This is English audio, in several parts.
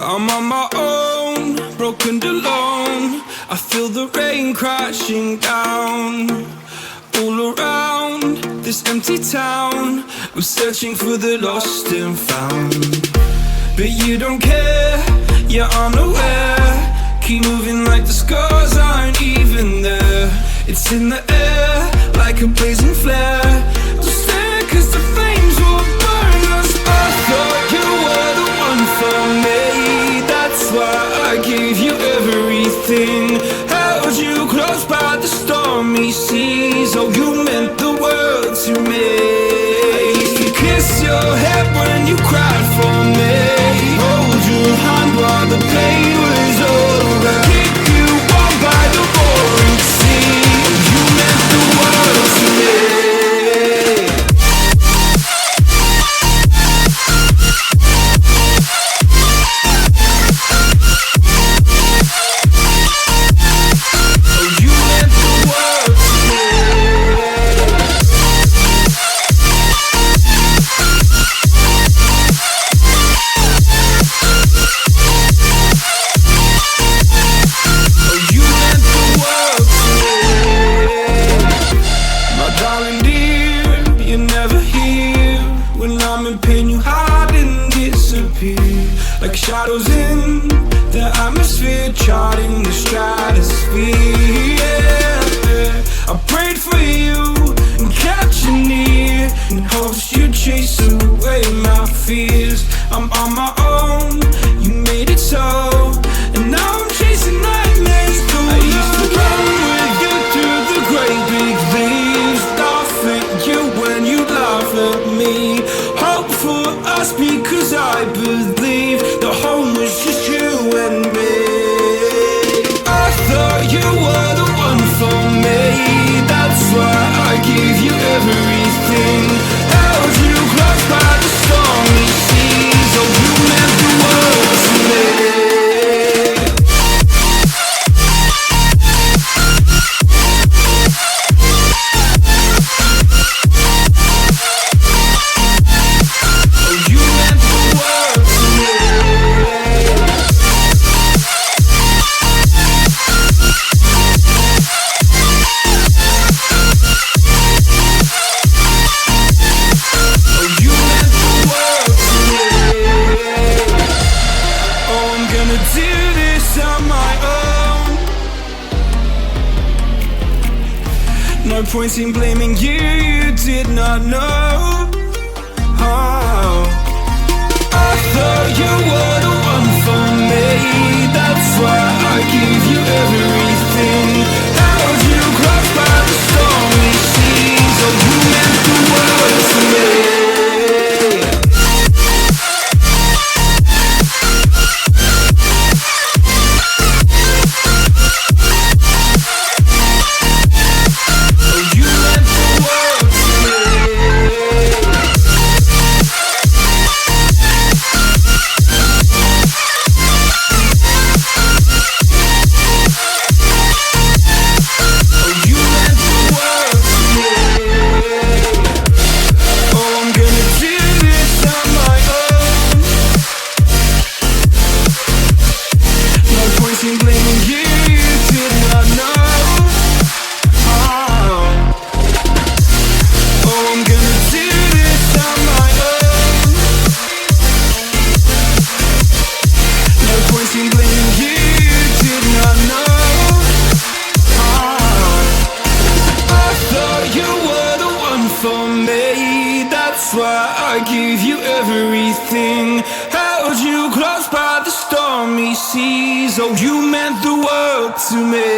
I'm on my own, broken and alone. I feel the rain crashing down. All around this empty town, we're searching for the lost and found. But you don't care, you're unaware. Keep moving like the scars aren't even there. It's in the air, like a blazing flare. Don't stare, cause the flames will burn us. I thought you were the one for me. That's why I gave you everything. Held you close by the stormy seas. Oh, you meant the world to me. I used to kiss your head when you cried for me. Hold your hand while the pain was over. Keep you warm by the roaring sea. You meant the world to me. Like shadows in the atmosphere, charting the stratosphere. Yeah. I prayed for you and kept you near, in hopes you'd chase away my fears. I'm on my own, you made it so, and now I'm chasing nightmares through. I used to run with you through the great big leaves, laugh at you when you laugh at me. Hope for us because I believe the home was just you and me. I thought you were the one for me. That's why I gave you everything. Held you close by the stormy seas. Oh, you meant the world to me. No point in blaming you, you did not know. Oh. I thought you were the one for me. That's why I gave you everything. Held you close by the stormy seas. Oh, you meant the world to me. That's why I gave you everything. Held you close by the stormy seas. Oh, you meant the world to me.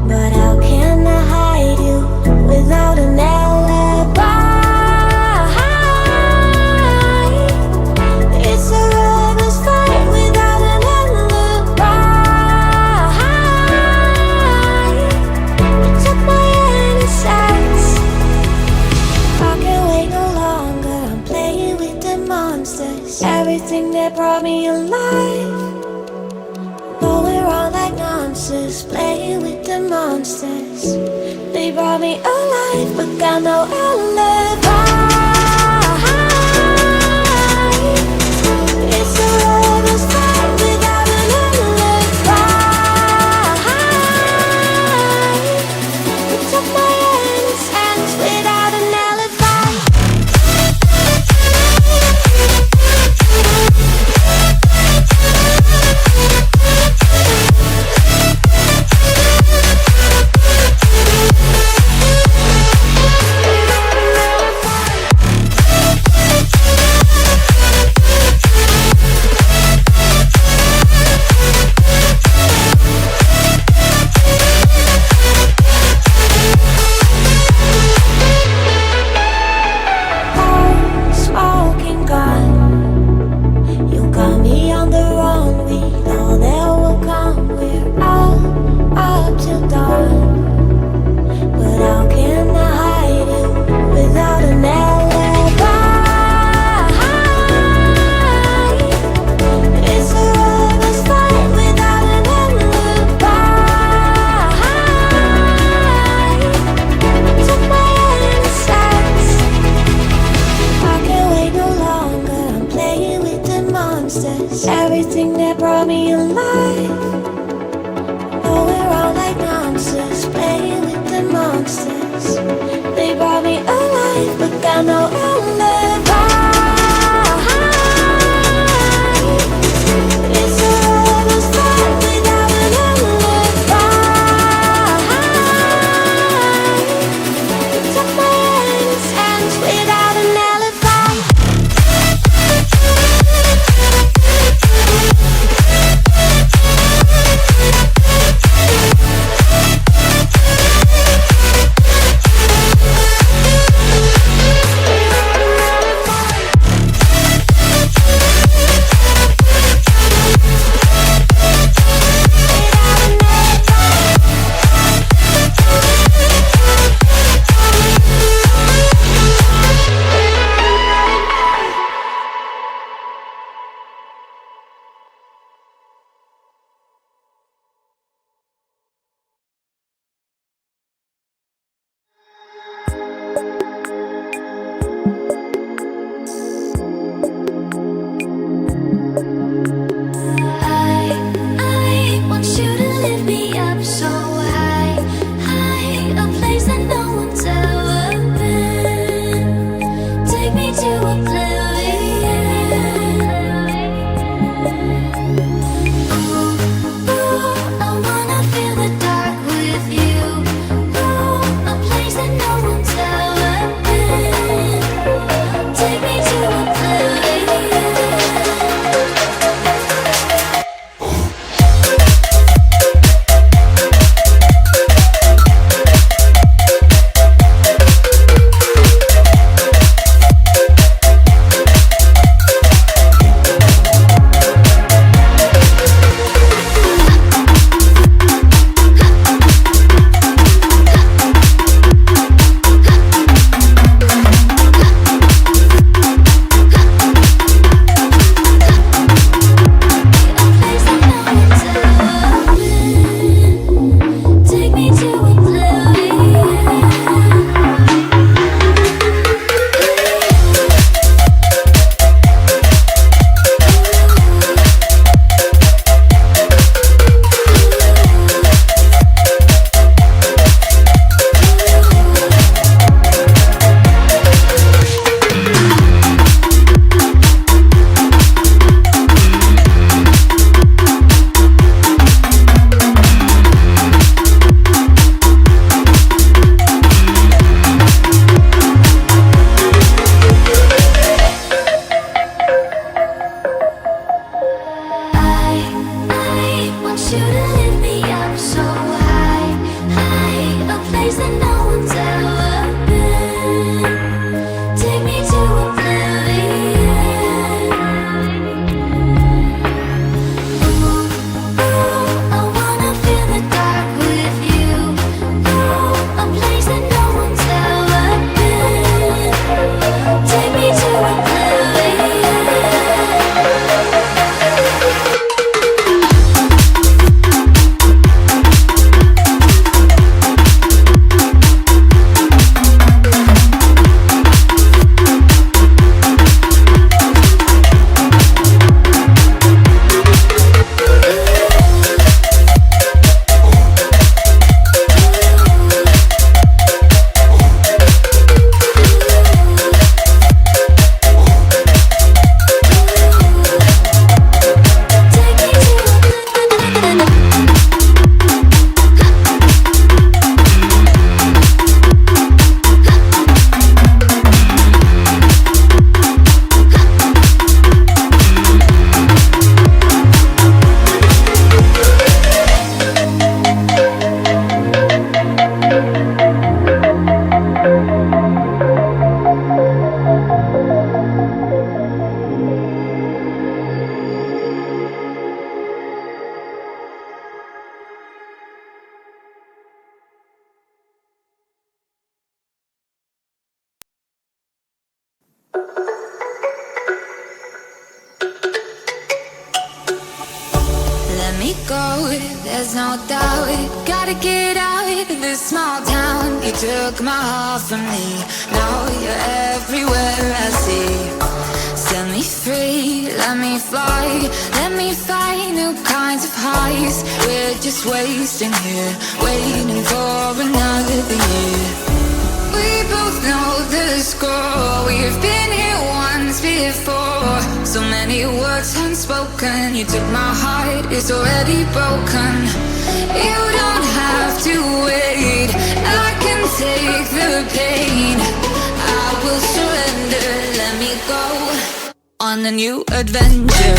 But how can I hide you without an alibi? brought me alive, but got no alibi. It's a rebel's fight without an alibi. It's up my hands without an alibi. go, there's no doubt. Gotta get out of this small town. You took my heart from me, now you're everywhere I see. Set me free, let me fly, let me find new kinds of highs. We're just wasting here, waiting for another year. We both know the score, we've been here once before. So many words unspoken, you took my heart, it's already broken. You don't have to wait, I can take the pain. I will surrender, let me go on a new adventure.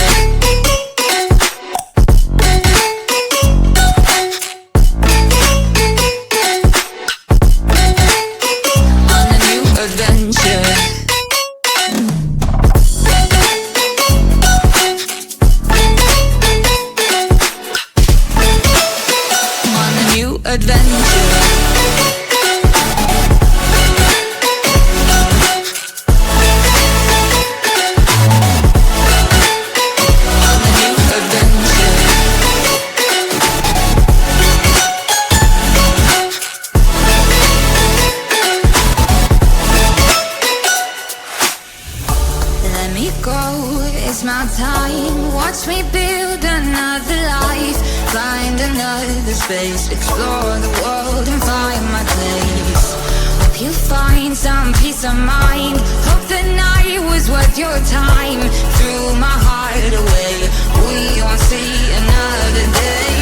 Space, explore the world and find my place. Hope you find some peace of mind. Hope the night was worth your time. Threw my heart away, we won't see another day.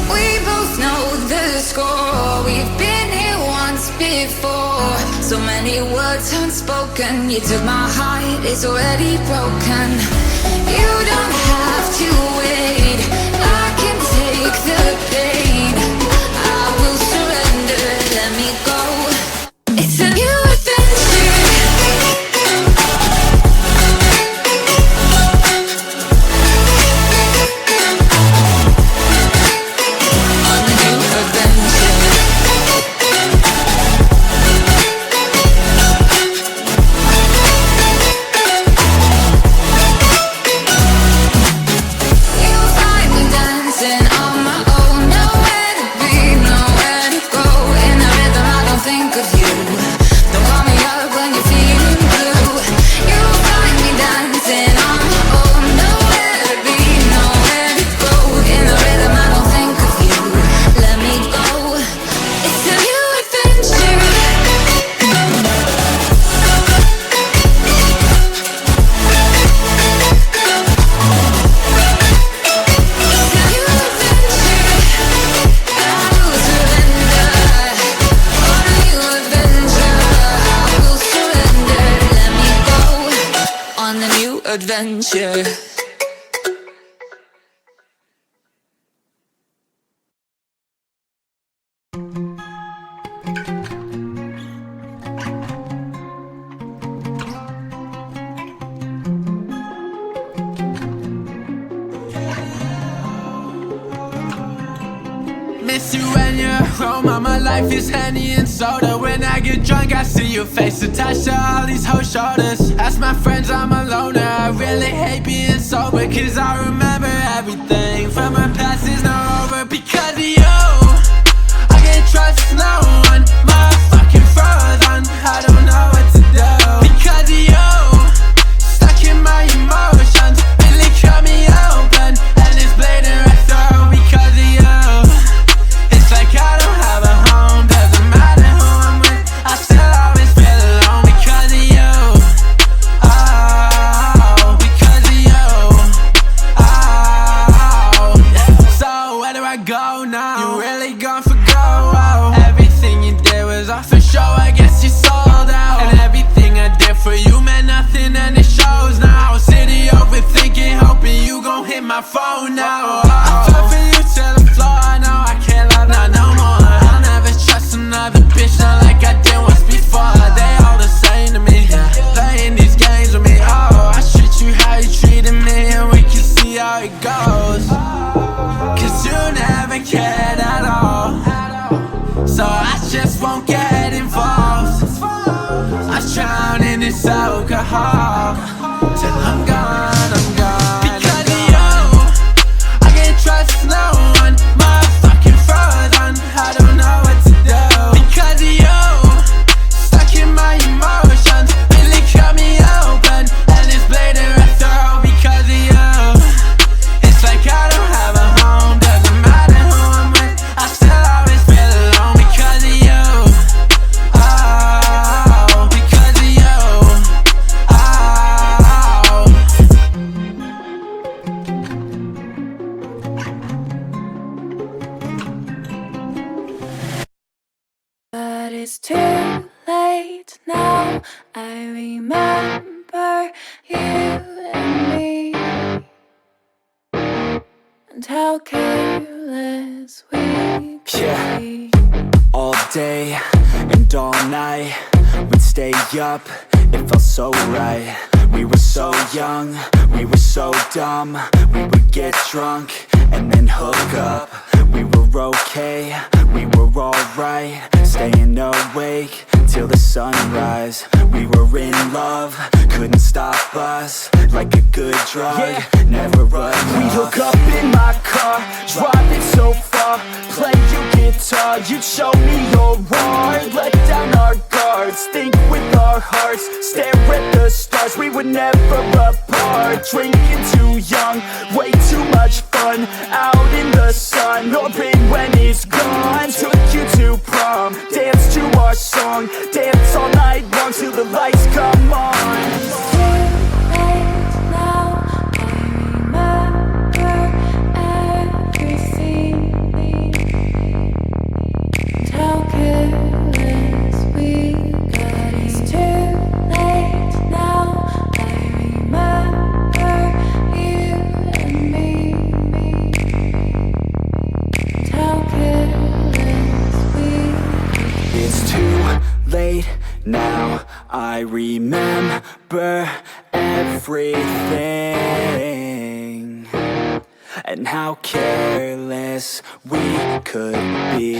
We both know the score, we've been here once before. So many words unspoken, you took my heart, it's already broken. You don't have to wait, I can take the pain. I will surrender, let me go. It's a new adventure. On a new adventure. You'll find me dancing on my own. Nowhere to be, nowhere to go. In the rhythm I don't think of you. Don't call me up when you're feeling blue. You'll find me dancing on my own. Nowhere to be, nowhere to go. In the rhythm I don't think of you. Let me go. It's a new adventure. On a new adventure. Miss you when you're home, my life is Henny and soda. When I get drunk, I see your face attached to all these whole shoulders. Ask my friends, I'm a loner. I really hate being sober, cause I remember everything from my past is now over. Because of you, I can't trust no one. My fucking frozen, I don't know what to do. Because of you, stuck in my emotions, really cut me open, and it's bleeding right through. Because of you, it's like I don't have a home. Doesn't matter who I'm with, I still always feel alone. Because of you, oh, because of you, oh. So where do I go now? You really gone for go? Everything you did was off for show, I guess you sold out. And everything I did for you meant nothing, and it shows now. City overthinking, hoping you gon' hit my phone now. I fell for you to the floor, I know I can't love not no more. I'll never trust another bitch, not like I did once before. They all the same to me, playing these games with me. Oh, I treat you how you treated me, and we can see how it goes. Cause you never cared at all, so I just won't get involved. I drown in this alcohol till I'm gone, I'm gone. Because of you, I can't trust no it's too late now. I remember you and me, and how careless we could be. All day and all night, we'd stay up, it felt so right. We were so young, we were so dumb. We would get drunk and then hook up. We were okay, we were alright, staying awake till the sunrise. We were in love, couldn't stop us, like a good drug, never enough. We'd hook up in my car, driving so far, play you guitar, you'd show me your art, let down our guards, think with our hearts, stare at the stars. We were never apart, drinking too young, way too much fun, out in the sun, or pain when it's gone. Took you to prom, dance to our song, dance all night long till the lights come on. It's too late now, I remember everything, and how careless we got. It's too late now, I remember you and me, and how careless we could be. It's too late now, I remember everything, and how careless we could be,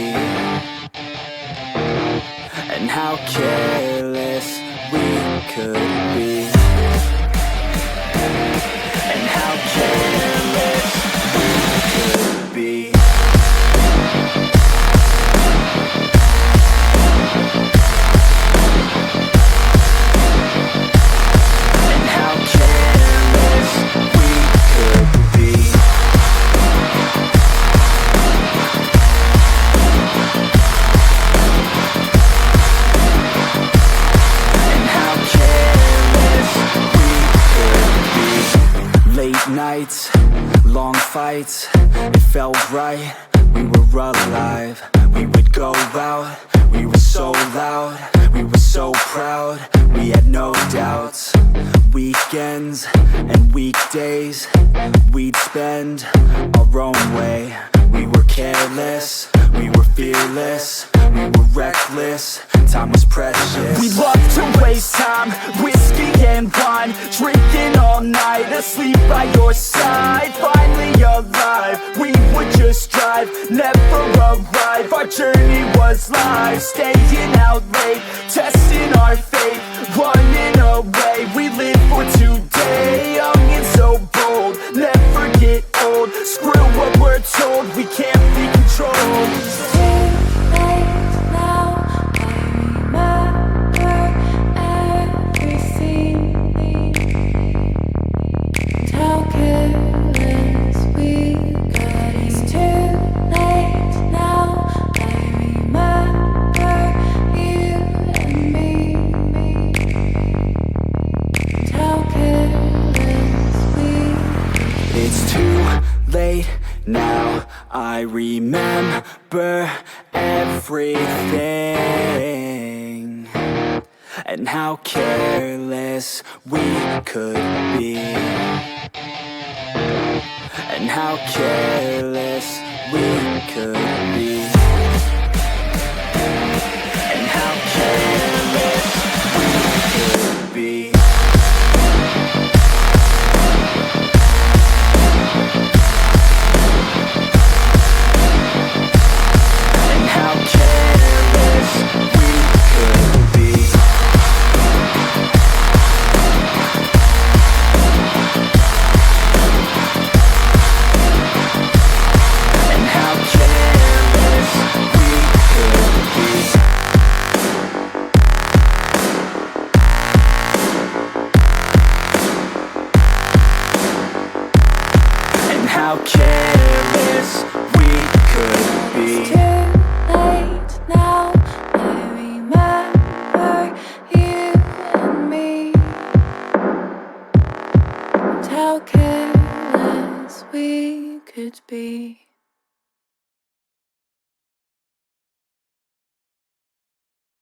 and how careless we could be, and how careless we could be. Nights, long fights, it felt right, we were alive. We would go out, we were so loud, we were so proud, we had no doubts. Weekends and weekdays, we'd spend our own way. We were careless, we were fearless, we were reckless, time was precious. We loved to waste time, whiskey and wine, drinking all night, asleep by your side. Finally alive, we would just drive, never arrive. Our journey was live, staying out late, testing our fate, running away. We live for today, young and so bold, never get old. Screw what we're told, we can't be controlled. It's too late now, I remember everything, and how careless we got. It's too late now, I remember you and me, and how careless we got. It's too late now, I remember everything, and how careless we could be, and how careless we could be.